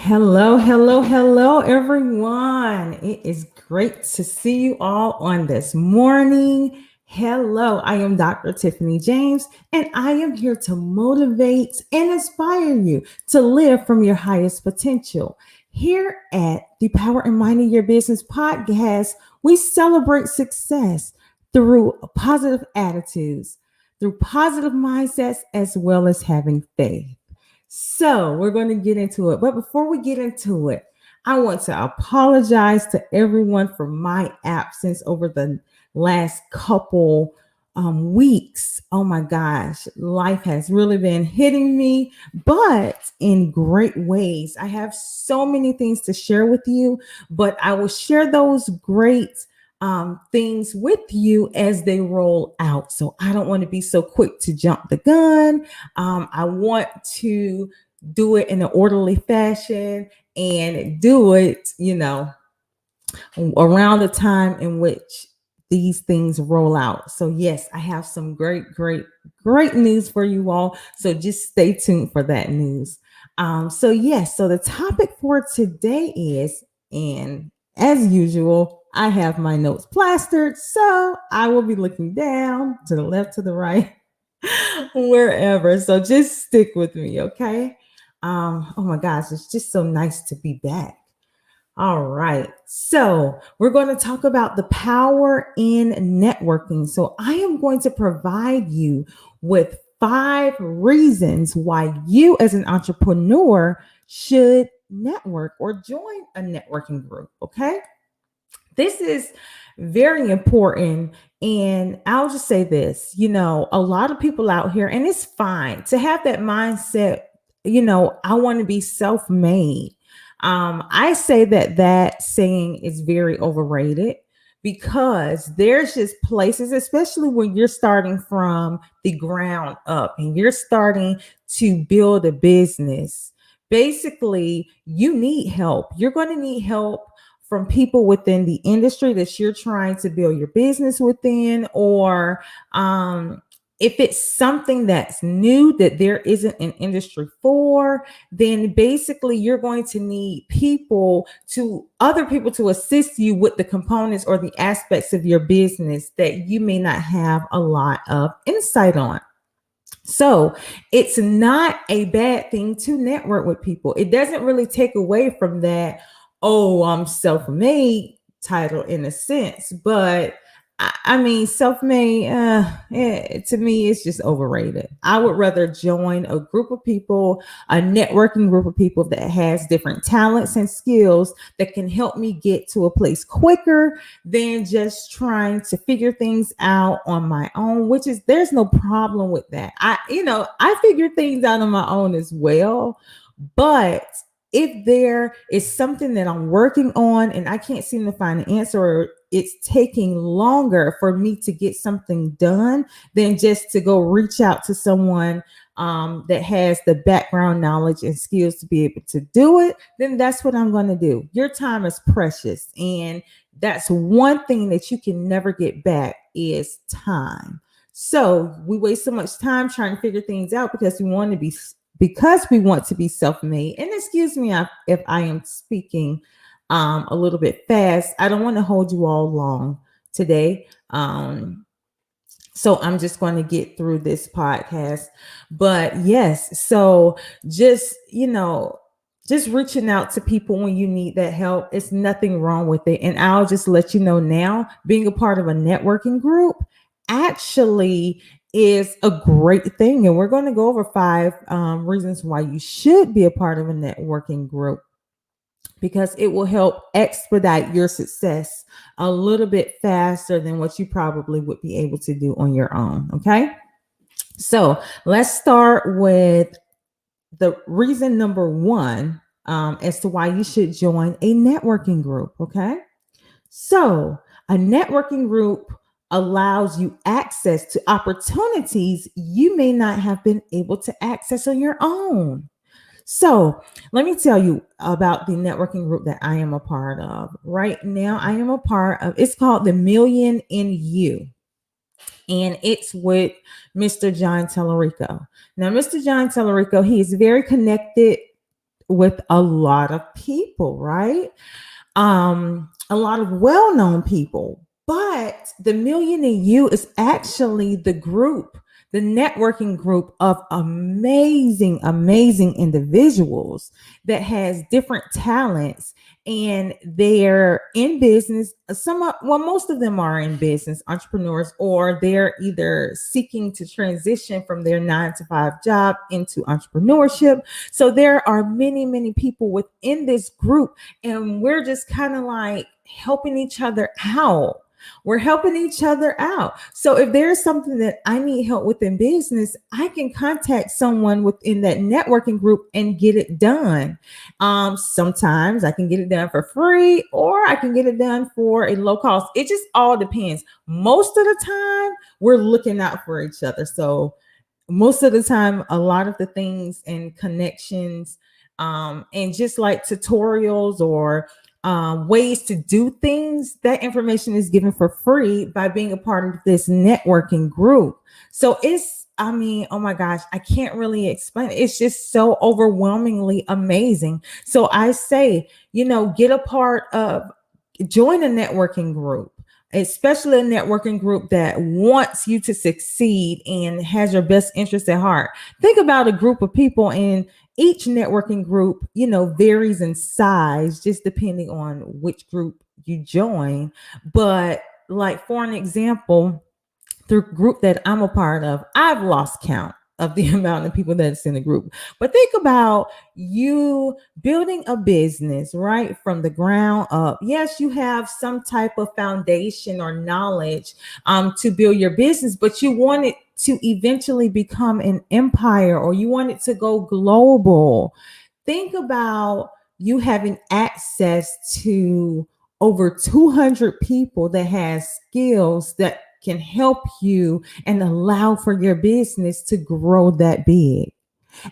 Hello, hello, hello, everyone. It is great to see you all on this morning. Hello, I am Dr. Tiffany James, and I am here to motivate and inspire you to live from your highest potential. Here at the Power and Minding Your Business podcast, we celebrate success through positive attitudes, through positive mindsets, as well as having faith. So we're going to get into it. But before we get into it, I want to apologize to everyone for my absence over the last couple weeks. Oh my gosh, life has really been hitting me, but in great ways. I have so many things to share with you, but I will share those great things with you as they roll out. So I don't want to be so quick to jump the gun. I want to do it in an orderly fashion and do it, around the time in which these things roll out. So, yes, I have some great news for you all. So, just stay tuned for that news. So the topic for today is, and as usual, I have my notes plastered. So, I will be looking down to the left, to the right, wherever. So, just stick with me, okay? Oh my gosh, it's just so nice to be back. All right. So we're going to talk about the power in networking. So I am going to provide you with 5 reasons why you, as an entrepreneur, should network or join a networking group. Okay. This is very important. And I'll just say this, a lot of people out here, and it's fine to have that mindset, I want to be self made. I say that saying is very overrated because there's just places, especially when you're starting from the ground up and you're starting to build a business. Basically, you need help. You're going to need help from people within the industry that you're trying to build your business within, or if it's something that's new that there isn't an industry for, then basically you're going to need other people to assist you with the components or the aspects of your business that you may not have a lot of insight on. So it's not a bad thing to network with people. It doesn't really take away from that, oh, I'm self-made title in a sense, but I mean, self-made, to me, it's just overrated. I would rather join a group of people, a networking group of people that has different talents and skills that can help me get to a place quicker than just trying to figure things out on my own, which is, there's no problem with that. I figure things out on my own as well, but if there is something that I'm working on and I can't seem to find an answer, or it's taking longer for me to get something done than just to go reach out to someone that has the background knowledge and skills to be able to do it, then that's what I'm going to do. Your time is precious. And that's one thing that you can never get back is time. So we waste so much time trying to figure things out because we want to be self-made. And excuse me if I am speaking a little bit fast. I don't want to hold you all long today. So I'm just going to get through this podcast. But yes, so just, just reaching out to people when you need that help, it's nothing wrong with it. And I'll just let you know now, being a part of a networking group actually is a great thing. And we're going to go over 5 reasons why you should be a part of a networking group, because it will help expedite your success a little bit faster than what you probably would be able to do on your own. Okay. So let's start with the reason number 1 as to why you should join a networking group. Okay. So a networking group allows you access to opportunities you may not have been able to access on your own. So let me tell you about the networking group that I am a part of. Right now, I am a part of, it's called the Million in You. And it's with Mr. John Tellerico. Now, Mr. John Tellerico, he is very connected with a lot of people, right? A lot of well-known people. But the Million in You is actually the group, the networking group of amazing, amazing individuals that has different talents, and they're in business. Most of them are in business, entrepreneurs, or they're either seeking to transition from their 9 to 5 job into entrepreneurship. So there are many, many people within this group, and we're just kind of like helping each other out. We're helping each other out. So if there's something that I need help with in business, I can contact someone within that networking group and get it done. Sometimes I can get it done for free, or I can get it done for a low cost. It just all depends. Most of the time, we're looking out for each other. So most of the time, a lot of the things and connections, and just like tutorials or ways to do things, that information is given for free by being a part of this networking group. So I mean, oh my gosh, I can't really explain it. It's just so overwhelmingly amazing. So I say, get a part of, join a networking group, especially a networking group that wants you to succeed and has your best interest at heart. Think about a group of people, and each networking group, varies in size just depending on which group you join. But like, for an example, the group that I'm a part of, I've lost count of the amount of people that's in the group. But think about you building a business right from the ground up. Yes, you have some type of foundation or knowledge to build your business, but you want it to eventually become an empire, or you want it to go global. Think about you having access to over 200 people that has skills that can help you and allow for your business to grow that big.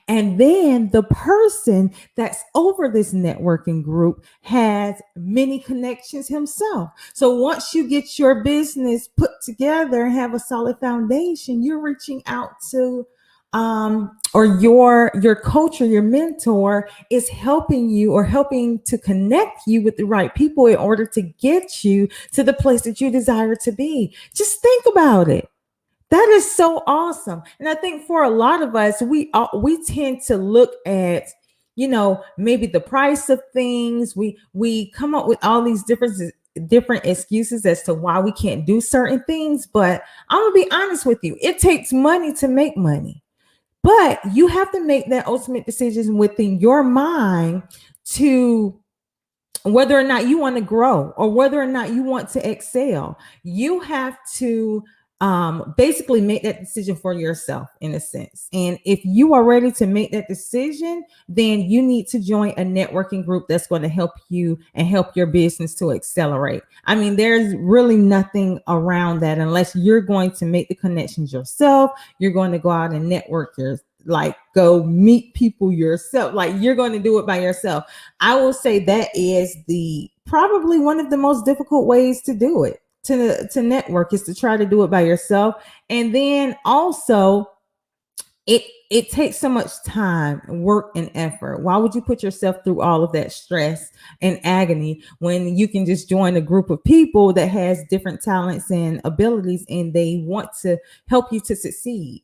And then the person that's over this networking group has many connections himself. So once you get your business put together and have a solid foundation, you're reaching out to or your coach or your mentor is helping you or helping to connect you with the right people in order to get you to the place that you desire to be. Just think about it. That is so awesome. And I think for a lot of us, we tend to look at, maybe the price of things. We come up with all these different excuses as to why we can't do certain things. But I'm gonna be honest with you, it takes money to make money. But you have to make that ultimate decision within your mind to whether or not you want to grow or whether or not you want to excel. You have to basically make that decision for yourself in a sense. And if you are ready to make that decision, then you need to join a networking group that's going to help you and help your business to accelerate. I mean, there's really nothing around that unless you're going to make the connections yourself. You're going to go out and network like go meet people yourself. Like, you're going to do it by yourself. I will say that is the probably one of the most difficult ways to do it, to network, is to try to do it by yourself. And then also it takes so much time, work, and effort. Why would you put yourself through all of that stress and agony when you can just join a group of people that has different talents and abilities and they want to help you to succeed?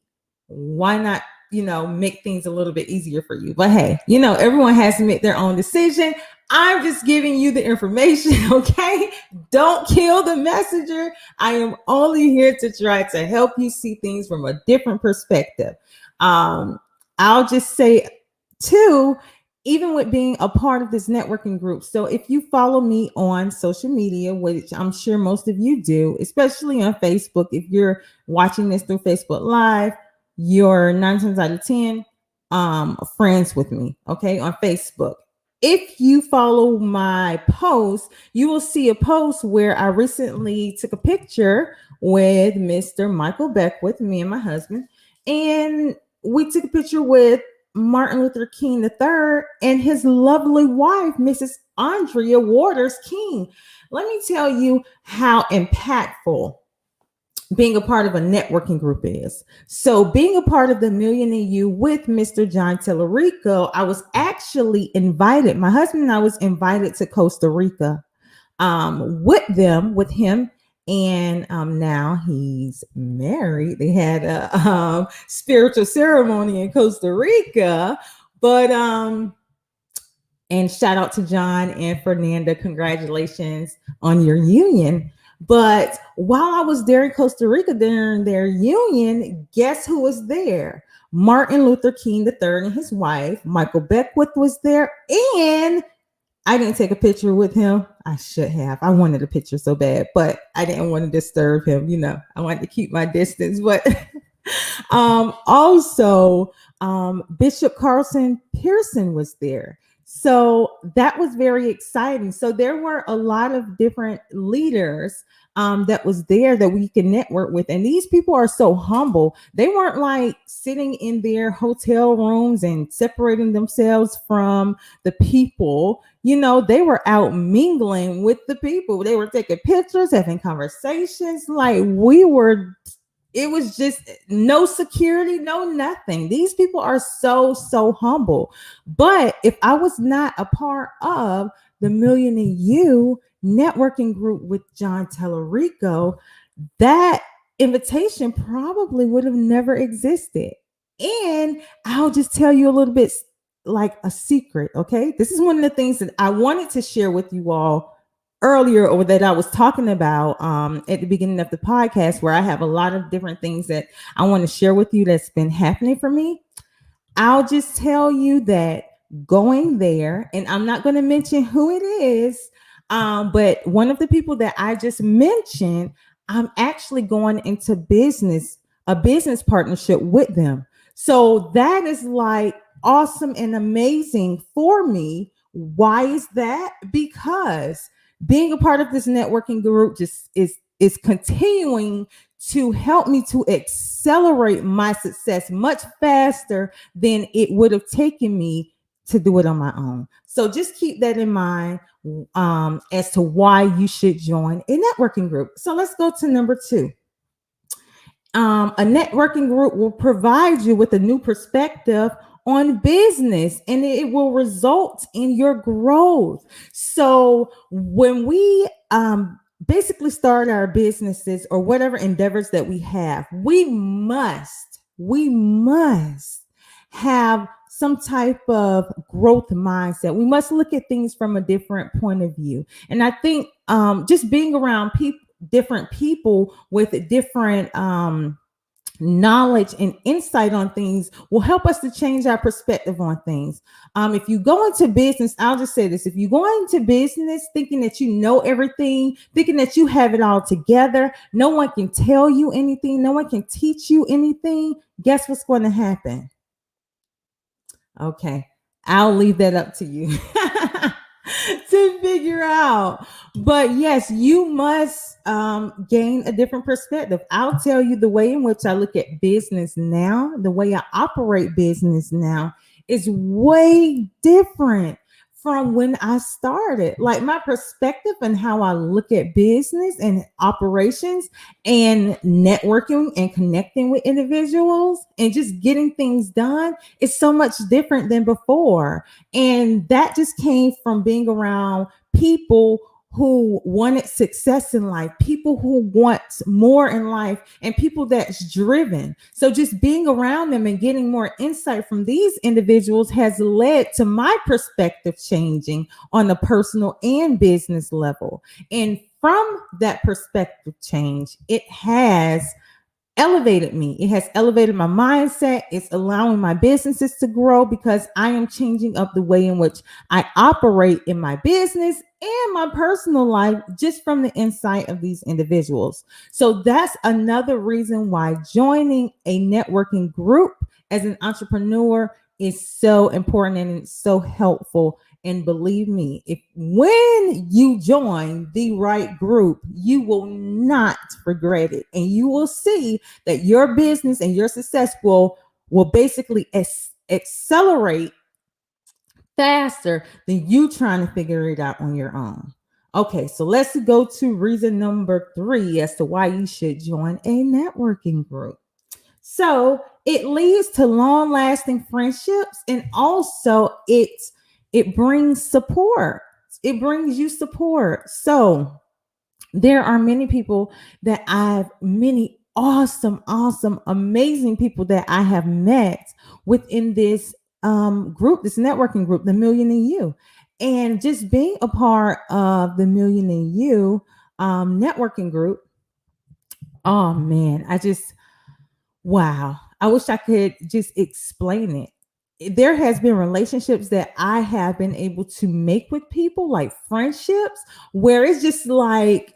Why not, make things a little bit easier for you? But hey, everyone has to make their own decision. I'm just giving you the information, okay? Don't kill the messenger. I am only here to try to help you see things from a different perspective. I'll just say too, even with being a part of this networking group. So if you follow me on social media, which I'm sure most of you do, especially on Facebook, if you're watching this through Facebook Live, you're 9 times out of 10 friends with me, okay, on Facebook. If you follow my post, you will see a post where I recently took a picture with Mr. Michael Beckwith, me and my husband, and we took a picture with Martin Luther King III and his lovely wife, Mrs. Andrea Waters King. Let me tell you how impactful being a part of a networking group is. So, being a part of the Million and You with Mr. John Tellerico, I was actually invited. My husband and I was invited to Costa Rica with him. And now he's married. They had a spiritual ceremony in Costa Rica. But and shout out to John and Fernanda. Congratulations on your union. But while I was there in Costa Rica during their union, guess who was there? Martin Luther King III and his wife, Michael Beckwith, was there. And I didn't take a picture with him. I should have. I wanted a picture so bad, but I didn't want to disturb him. I wanted to keep my distance. But also, Bishop Carlson Pearson was there. So that was very exciting. So there were a lot of different leaders that was there that we can network with. And these people are so humble. They weren't like sitting in their hotel rooms and separating themselves from the people. They were out mingling with the people. They were taking pictures, having conversations like we were. It was just no security, no nothing. These people are so, so humble. But if I was not a part of the Million and You networking group with John Tellerico, that invitation probably would have never existed. And I'll just tell you a little bit like a secret, okay? This is one of the things that I wanted to share with you all earlier, or that I was talking about at the beginning of the podcast, where I have a lot of different things that I want to share with you that's been happening for me. I'll just tell you that going there, and I'm not going to mention who it is, but one of the people that I just mentioned, I'm actually going into a business partnership with them. So that is like awesome and amazing for me. Why is that? Because being a part of this networking group just is continuing to help me to accelerate my success much faster than it would have taken me to do it on my own. So just keep that in mind as to why you should join a networking group. So let's go to number 2. A networking group will provide you with a new perspective on business, and it will result in your growth. So when we basically start our businesses or whatever endeavors that we have, we must have some type of growth mindset. We must look at things from a different point of view. And I think just being around different people with different knowledge and insight on things will help us to change our perspective on things. If you go into business, I'll just say this: if you go into business thinking that you know everything, thinking that you have it all together, no one can tell you anything, no one can teach you anything, guess what's going to happen? Okay, I'll leave that up to you to figure out. But yes, you must gain a different perspective. I'll tell you the way in which I look at business now, the way I operate business now is way different from when I started. Like my perspective and how I look at business and operations and networking and connecting with individuals and just getting things done is so much different than before. And that just came from being around people who wanted success in life, people who want more in life, and people that's driven. So just being around them and getting more insight from these individuals has led to my perspective changing on a personal and business level. And from that perspective change, it has elevated me. It has elevated my mindset. It's allowing my businesses to grow because I am changing up the way in which I operate in my business and my personal life just from the insight of these individuals. So that's another reason why joining a networking group as an entrepreneur is so important and it's so helpful. And believe me, if when you join the right group, you will not regret it. And you will see that your business and your success will basically accelerate faster than you trying to figure it out on your own. Okay, so let's go to reason number 3 as to why you should join a networking group. So it leads to long lasting friendships, and also it brings support. It brings you support. So there are many people that I've many awesome, amazing people that I have met within this group, this networking group, the Million and You. And just being a part of the Million and You networking group, oh man, I just wow. I wish I could just explain it. There has been relationships that I have been able to make with people, like friendships, where it's just like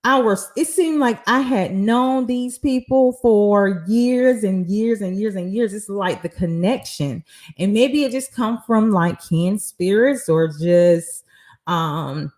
it seemed like I had known these people for years and years and years and years. It's like the connection. And maybe it just come from like kin spirits, or um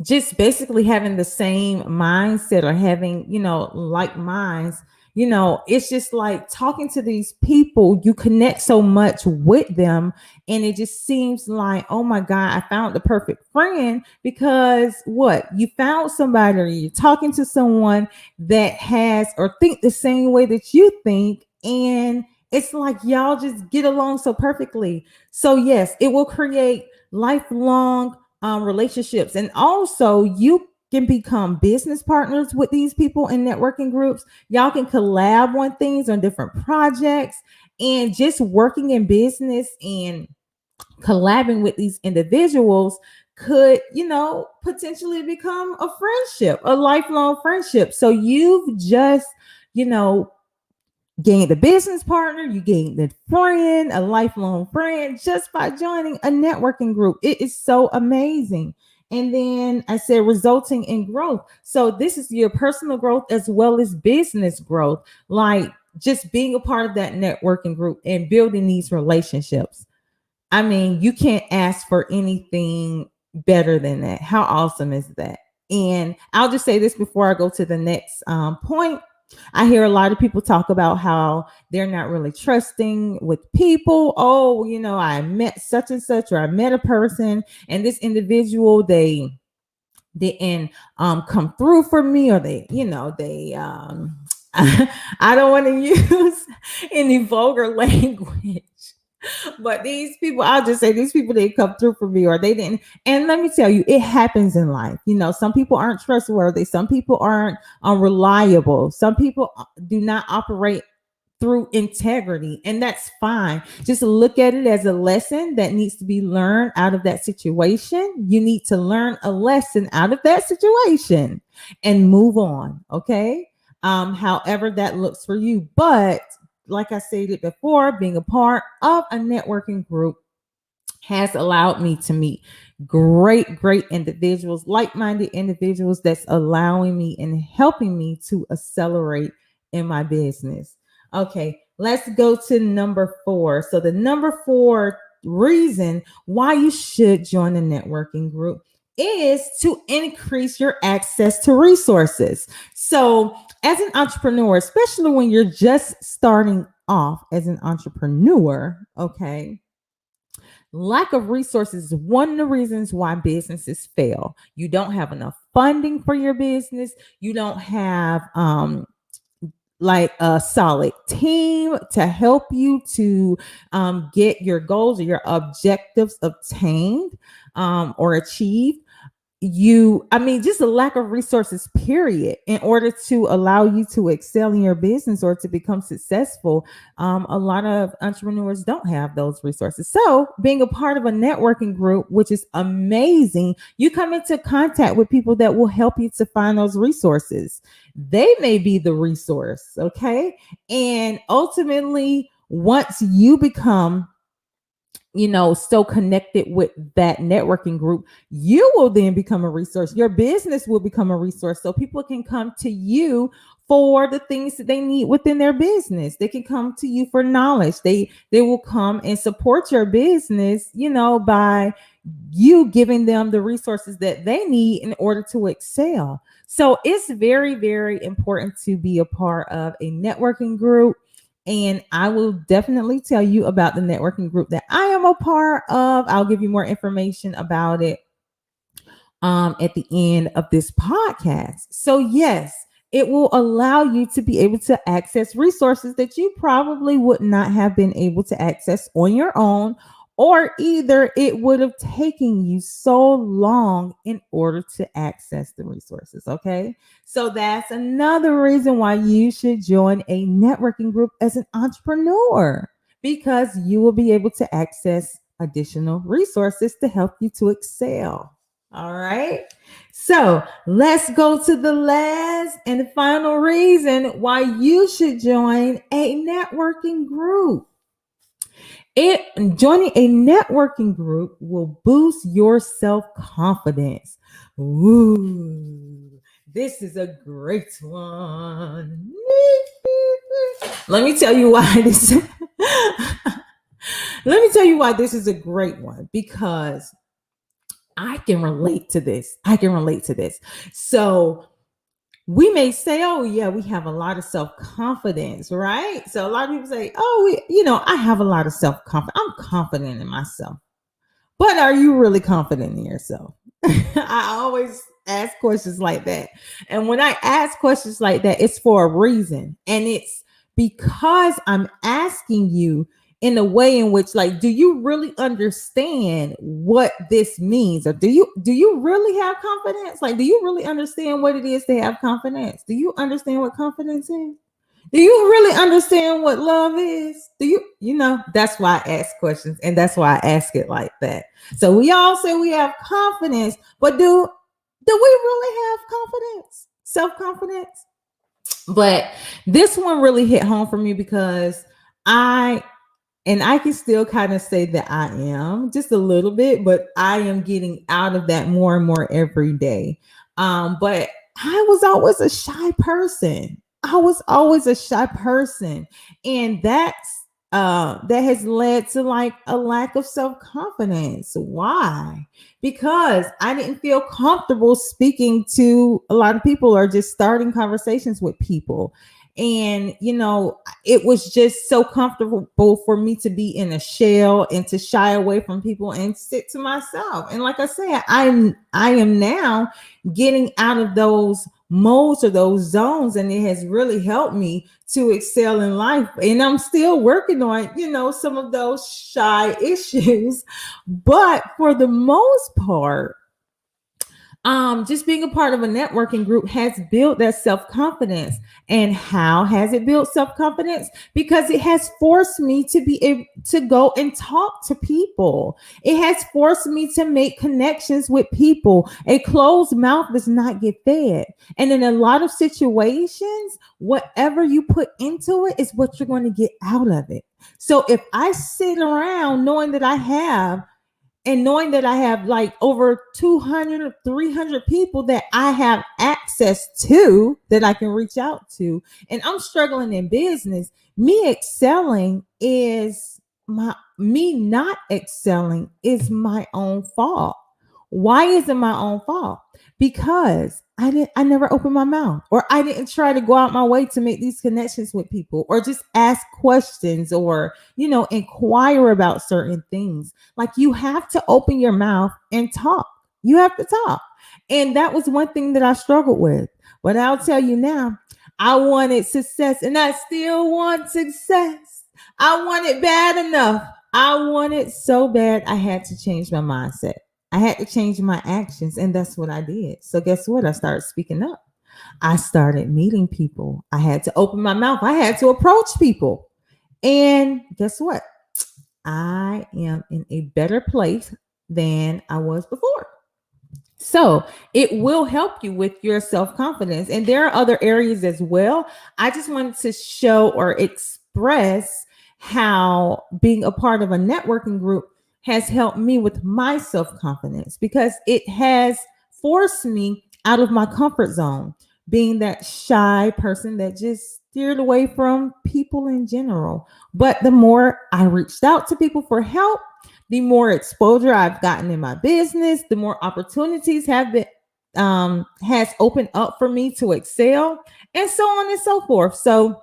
just basically having the same mindset, or having, like minds. It's just like talking to these people, you connect so much with them, and it just seems like, oh my God, I found the perfect friend. Because what, you found somebody, or you're talking to someone that has or think the same way that you think, and it's like y'all just get along so perfectly. So yes, it will create lifelong relationships. And also, you can become business partners with these people in networking groups. Y'all can collab on things, on different projects, and just working in business and collabing with these individuals could, potentially become a friendship, a lifelong friendship. So you've just, you know, gained a business partner, you gained a friend, a lifelong friend, just by joining a networking group. It is so amazing. And then I said resulting in growth. So this is your personal growth as well as business growth, like just being a part of that networking group and building these relationships. I mean, you can't ask for anything better than that. How awesome is that? And I'll just say this before I go to the next point. I hear a lot of people talk about how they're not really trusting with people. Oh, I met such and such, or I met a person, and this individual, they didn't come through for me, or they I don't want to use any vulgar language, but these people, I'll just say these people didn't come through for me, or they didn't. And let me tell you, it happens in life. Some people aren't trustworthy, some people aren't unreliable, some people do not operate through integrity, and that's fine. Just look at it as a lesson that needs to be learned out of that situation. You need to learn a lesson out of that situation and move on. Okay. However that looks for you. But like I stated before, being a part of a networking group has allowed me to meet great individuals, like-minded individuals, that's allowing me and helping me to accelerate in my business. Okay, let's go to number 4. So the number 4 reason why you should join a networking group is to increase your access to resources. So as an entrepreneur, especially when you're just starting off as an entrepreneur, okay, lack of resources is one of the reasons why businesses fail. You don't have enough funding for your business. You don't have like a solid team to help you to get your goals or your objectives obtained or achieved. Just a lack of resources, period, in order to allow you to excel in your business or to become successful. A lot of entrepreneurs don't have those resources. So being a part of a networking group, which is amazing, you come into contact with people that will help you to find those resources. They may be the resource. Okay. And ultimately, once you become so connected with that networking group, you will then become a resource. Your business will become a resource. So people can come to you for the things that they need within their business. They can come to you for knowledge. They will come and support your business, by you giving them the resources that they need in order to excel. So it's very, very important to be a part of a networking group. And I will definitely tell you about the networking group that I am a part of. I'll give you more information about it at the end of this podcast. So, yes, it will allow you to be able to access resources that you probably would not have been able to access on your own, or either it would have taken you so long in order to access the resources. Okay. So, that's another reason why you should join a networking group as an entrepreneur, because you will be able to access additional resources to help you to excel. All right. So let's go to the last and final reason why you should join a networking group. Joining a networking group will boost your self-confidence. Ooh, this is a great one. Let me tell you why this Let me tell you why this is a great one, because I can relate to this. I can relate to this. So we may say, oh, yeah, we have a lot of self confidence, right? So a lot of people say, oh, I have a lot of self confidence. I'm confident in myself. But are you really confident in yourself? I always ask questions like that. And when I ask questions like that, it's for a reason. And it's because I'm asking you in a way in which, like, do you really understand what this means? Or do you really have confidence? Like, do you really understand what it is to have confidence? Do you understand what confidence is? Do you really understand what love is? That's why I ask questions, and that's why I ask it like that. So we all say we have confidence, but do we really have confidence? Self-confidence? But this one really hit home for me because I can still kind of say that I am just a little bit, but I am getting out of that more and more every day. But I was always a shy person. I was always a shy person. And that has led to like a lack of self-confidence. Why? Because I didn't feel comfortable speaking to a lot of people or just starting conversations with people. And it was just so comfortable for me to be in a shell and to shy away from people and sit to myself. And like I said, I am now getting out of those modes or those zones, and it has really helped me to excel in life. And I'm still working on some of those shy issues, but for the most part, just being a part of a networking group has built that self-confidence. And how has it built self-confidence? Because it has forced me to be able to go and talk to people. It has forced me to make connections with people. A closed mouth does not get fed. And in a lot of situations, whatever you put into it is what you're going to get out of it. So if I sit around knowing that I have like over 200 or 300 people that I have access to, that I can reach out to, and I'm struggling in business, me not excelling is my own fault. Why is it my own fault? Because I never opened my mouth, or I didn't try to go out my way to make these connections with people, or just ask questions, or inquire about certain things. Like, you have to open your mouth and talk. You have to talk. And that was one thing that I struggled with. But I'll tell you now, I wanted success, and I still want success. I want it bad enough. I want it so bad, I had to change my mindset. I had to change my actions, and that's what I did. So guess what? I started speaking up. I started meeting people. I had to open my mouth. I had to approach people. And guess what? I am in a better place than I was before. So it will help you with your self-confidence. And there are other areas as well. I just wanted to show or express how being a part of a networking group has helped me with my self-confidence, because it has forced me out of my comfort zone, being that shy person that just steered away from people in general. But the more I reached out to people for help, the more exposure I've gotten in my business, the more opportunities have been has opened up for me to excel, and so on and so forth. So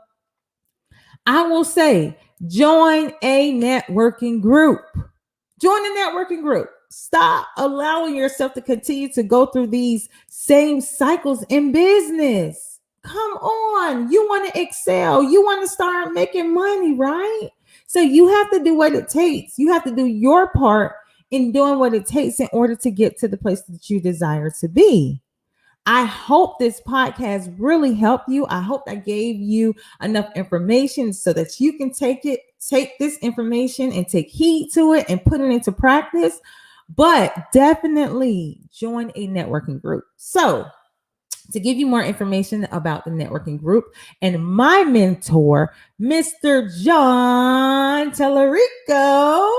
I will say, join a networking group. Join a networking group. Stop allowing yourself to continue to go through these same cycles in business. Come on. You want to excel. You want to start making money, right? So you have to do what it takes. You have to do your part in doing what it takes in order to get to the place that you desire to be. I hope this podcast really helped you. I hope I gave you enough information so that you can take this information and take heed to it and put it into practice. But definitely join a networking group. So, to give you more information about the networking group and my mentor, Mr. John Tellerico,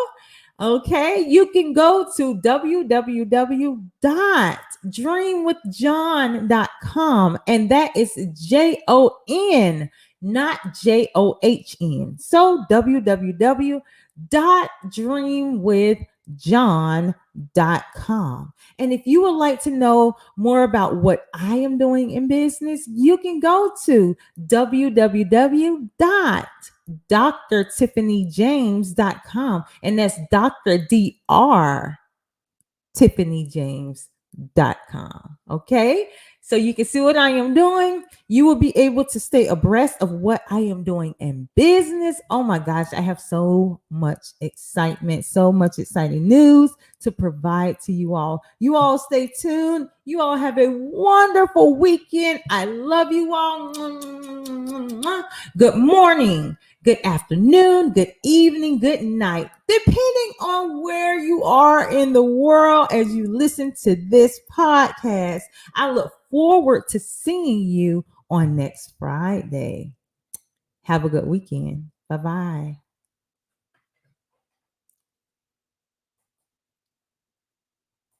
okay, you can go to www.dreamwithjohn.com, and that is JON, not JOHN. So www.dreamwithjohn.com. And if you would like to know more about what I am doing in business, you can go to www.drtiffanyjames.com. And that's Dr. TiffanyJames.com. Okay. So you can see what I am doing. You will be able to stay abreast of what I am doing in business. Oh my gosh, I have so much excitement, so much exciting news to provide to you all. You all stay tuned. You all have a wonderful weekend. I love you all. Good morning, good afternoon, good evening, good night, depending on where you are in the world as you listen to this podcast. I look forward to seeing you on next Friday. Have a good weekend. Bye-bye.